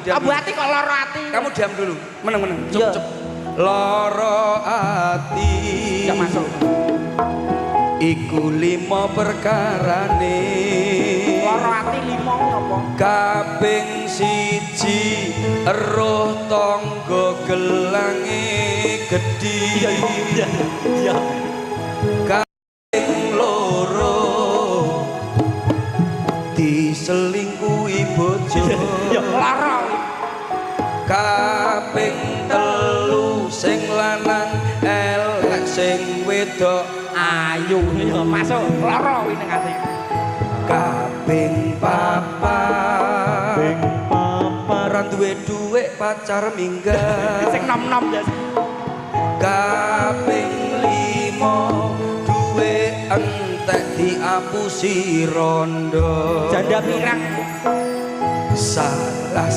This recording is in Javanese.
diam. Abu ati kok loro ati. Kamu diam dulu. Meneng. Cep. Loro ati. Ya masuk. Iku 5 perkarane. Loro ati 5 napa? Kaping 1 eruh tangga gelange gedhi. Iya. Kaping 2 diselingkuhi bojo. Ya lara. Kaping 3 sing lanang elek sing wedok ayu. Ya masuk lara kuwi ning ati. Kaping 4 ora duwe dhuwit pacar minggat. Sing nom-nom ya. Kaping 5 duwe entek diapusi rondo. Janda pirang. Salah